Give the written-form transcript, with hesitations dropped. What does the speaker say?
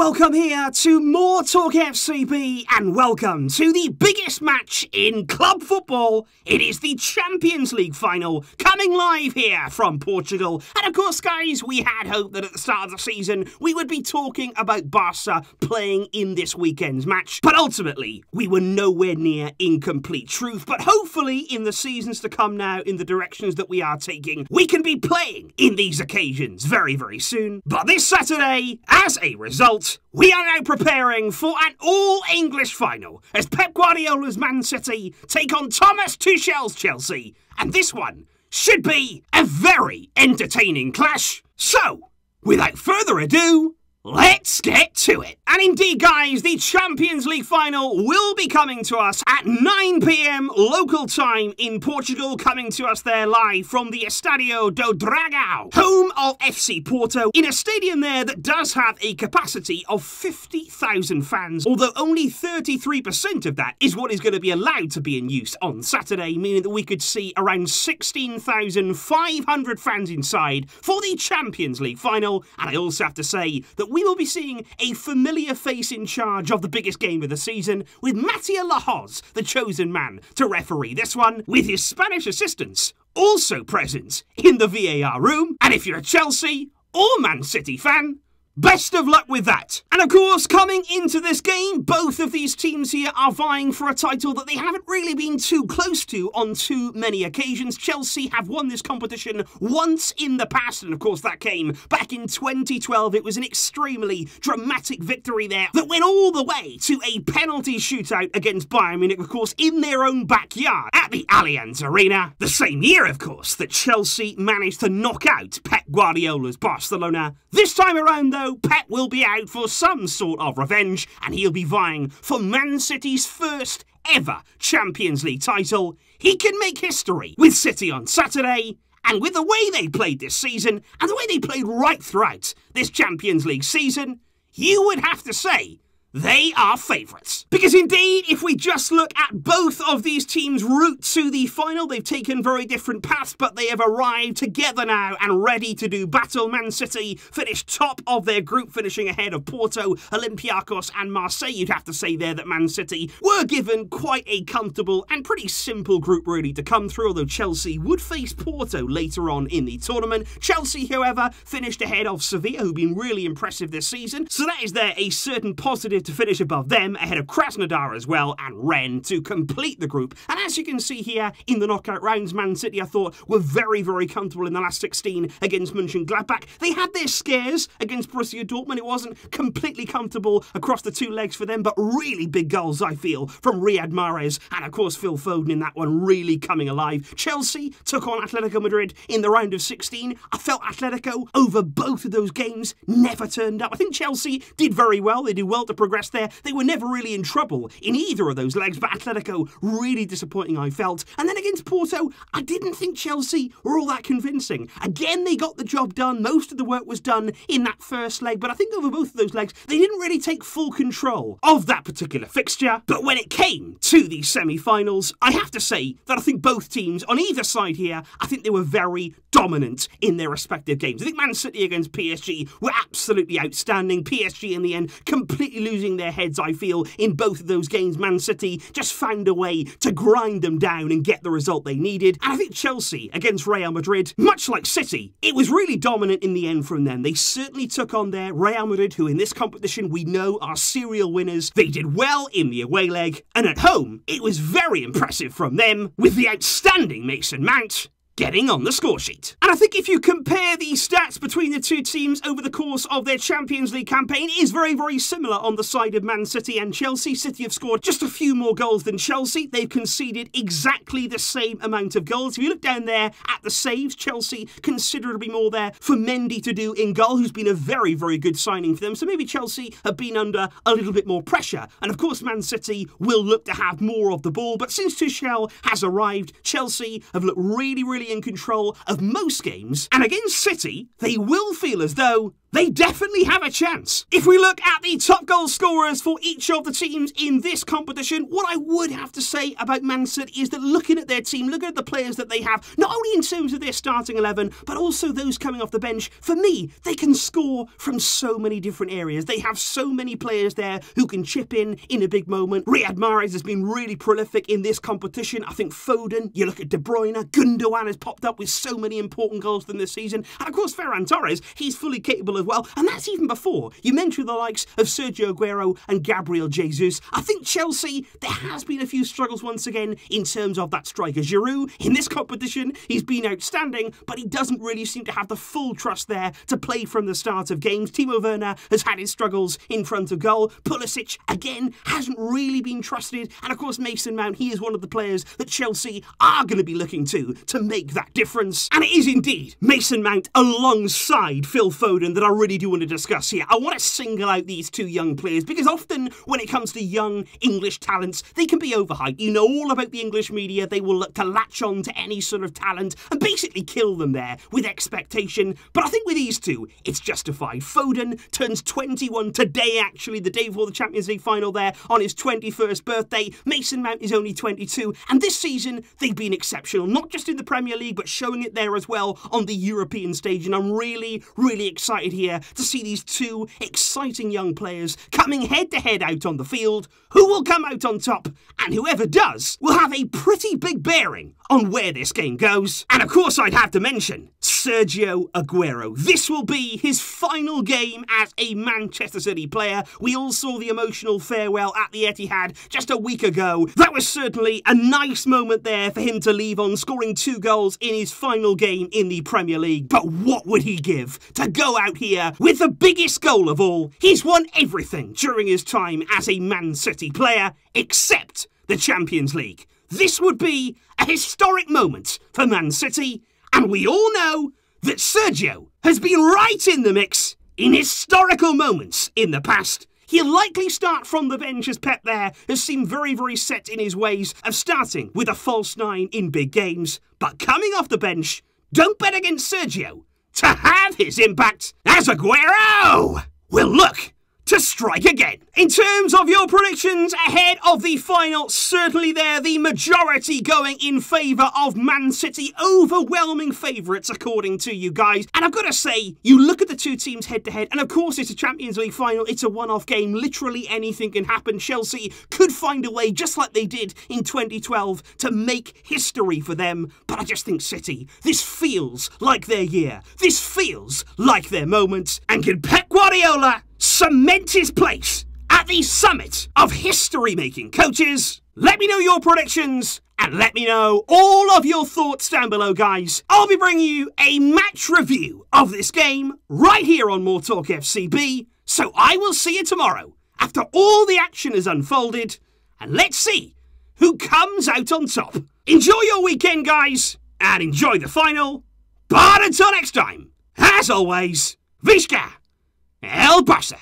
Welcome here to more TALKFCB and welcome to the biggest match in club football. It is the Champions League final coming live here from Portugal. And of course, guys, we had hoped that at the start of the season we would be talking about Barca playing in this weekend's match. But ultimately, we were nowhere near in complete truth. But hopefully in the seasons to come now, in the directions that we are taking, we can be playing in these occasions very, very soon. But this Saturday, as a result, we are now preparing for an all-English final as Pep Guardiola's Man City take on Thomas Tuchel's Chelsea. And this one should be a very entertaining clash. So, without further ado, let's get to it. And indeed, guys, the Champions League final will be coming to us at 9 PM local time in Portugal, coming to us there live from the Estadio do Dragao, home of FC Porto, in a stadium there that does have a capacity of 50,000 fans, although only 33% of that is what is going to be allowed to be in use on Saturday, meaning that we could see around 16,500 fans inside for the Champions League final. And I also have to say that we will be seeing a familiar face in charge of the biggest game of the season, with Mattia Lahoz, the chosen man to referee this one, with his Spanish assistants also present in the VAR room. And if you're a Chelsea or Man City fan, best of luck with that. And of course, coming into this game, both of these teams here are vying for a title that they haven't really been too close to on too many occasions. Chelsea have won this competition once in the past, and of course that came back in 2012. It was an extremely dramatic victory there that went all the way to a penalty shootout against Bayern Munich, of course, in their own backyard at the Allianz Arena. The same year, of course, that Chelsea managed to knock out Pep Guardiola's Barcelona. This time around, though, Pep will be out for some sort of revenge, and he'll be vying for Man City's first ever Champions League title. He can make history with City on Saturday, and with the way they played this season, and the way they played right throughout this Champions League season, you would have to say they are favourites. Because indeed, if we just look at both of these teams' route to the final, they've taken very different paths, but they have arrived together now and ready to do battle. Man City finished top of their group, finishing ahead of Porto, Olympiacos and Marseille. You'd have to say there that Man City were given quite a comfortable and pretty simple group really to come through, although Chelsea would face Porto later on in the tournament. Chelsea, however, finished ahead of Sevilla, who've been really impressive this season, so that is there a certain positive to finish above them, ahead of Krasnodar as well, and Rennes to complete the group. And as you can see here in the knockout rounds, Man City, I thought, were very, very comfortable in the last 16 against Mönchengladbach. They had their scares against Borussia Dortmund. It wasn't completely comfortable across the two legs for them, but really big goals, I feel, from Riyad Mahrez and, of course, Phil Foden in that one, really coming alive. Chelsea took on Atletico Madrid in the round of 16. I felt Atletico, over both of those games, never turned up. I think Chelsea did very well. They did well to progress there. They were never really in trouble in either of those legs, but Atletico really disappointing, I felt. And then against Porto, I didn't think Chelsea were all that convincing. Again, they got the job done. Most of the work was done in that first leg, but I think over both of those legs, they didn't really take full control of that particular fixture. But when it came to the semi-finals, I have to say that I think both teams on either side here, I think they were very dominant in their respective games. I think Man City against PSG were absolutely outstanding. PSG in the end completely losing their heads, I feel, in both of those games. Man City just found a way to grind them down and get the result they needed. And I think Chelsea against Real Madrid, much like City, it was really dominant in the end from them. They certainly took on their Real Madrid, who in this competition we know are serial winners. They did well in the away leg, and at home it was very impressive from them, with the outstanding Mason Mount getting on the score sheet. And I think if you compare the stats between the two teams over the course of their Champions League campaign, it is very, very similar on the side of Man City and Chelsea. City have scored just a few more goals than Chelsea. They've conceded exactly the same amount of goals. If you look down there at the saves, Chelsea considerably more there for Mendy to do in goal, who's been a very, very good signing for them. So maybe Chelsea have been under a little bit more pressure. And of course, Man City will look to have more of the ball. But since Tuchel has arrived, Chelsea have looked really, really in control of most games, and against City, they will feel as though they definitely have a chance. If we look at the top goal scorers for each of the teams in this competition, what I would have to say about Man City is that looking at their team, looking at the players that they have, not only in terms of their starting 11, but also those coming off the bench, for me, they can score from so many different areas. They have so many players there who can chip in a big moment. Riyad Mahrez has been really prolific in this competition. I think Foden, you look at De Bruyne, Gundogan has popped up with so many important goals in this season. And of course, Ferran Torres, he's fully capable as well. And that's even before you mentioned the likes of Sergio Aguero and Gabriel Jesus. I think Chelsea, there has been a few struggles once again in terms of that striker. Giroud, in this competition, he's been outstanding, but he doesn't really seem to have the full trust there to play from the start of games. Timo Werner has had his struggles in front of goal. Pulisic, again, hasn't really been trusted. And of course, Mason Mount, he is one of the players that Chelsea are going to be looking to make that difference. And it is indeed Mason Mount alongside Phil Foden that I really do want to discuss here. I want to single out these two young players because often when it comes to young English talents, they can be overhyped. You know all about the English media. They will look to latch on to any sort of talent and basically kill them there with expectation. But I think with these two, it's justified. Foden turns 21 today, actually, the day before the Champions League final there on his 21st birthday. Mason Mount is only 22. And this season, they've been exceptional, not just in the Premier League, but showing it there as well on the European stage. And I'm really, really excited here to see these two exciting young players coming head-to-head out on the field. Who will come out on top? And whoever does will have a pretty big bearing on where this game goes. And of course, I'd have to mention Sergio Aguero. This will be his final game as a Manchester City player. We all saw the emotional farewell at the Etihad just a week ago. That was certainly a nice moment there for him to leave on, scoring 2 goals in his final game in the Premier League. But what would he give to go out here with the biggest goal of all? He's won everything during his time as a Man City player, except the Champions League. This would be a historic moment for Man City, and we all know that Sergio has been right in the mix in historical moments in the past. He'll likely start from the bench as Pep there has seemed very, very set in his ways of starting with a false 9 in big games. But coming off the bench, don't bet against Sergio to have his impact as Aguero will look to strike again. In terms of your predictions ahead of the final, certainly there the majority going in favour of Man City, overwhelming favourites according to you guys. And I've got to say, you look at the two teams head to head, and of course it's a Champions League final, it's a one-off game, literally anything can happen. Chelsea could find a way, just like they did in 2012, to make history for them. But I just think City, this feels like their year. This feels like their moment. And can Pep Guardiola cement his place at the summit of history-making coaches? Let me know your predictions and let me know all of your thoughts down below, guys. I'll be bringing you a match review of this game right here on More Talk FCB, so I will see you tomorrow after all the action has unfolded, and let's see who comes out on top. Enjoy your weekend, guys, and enjoy the final. But until next time, as always, Visca El Barça.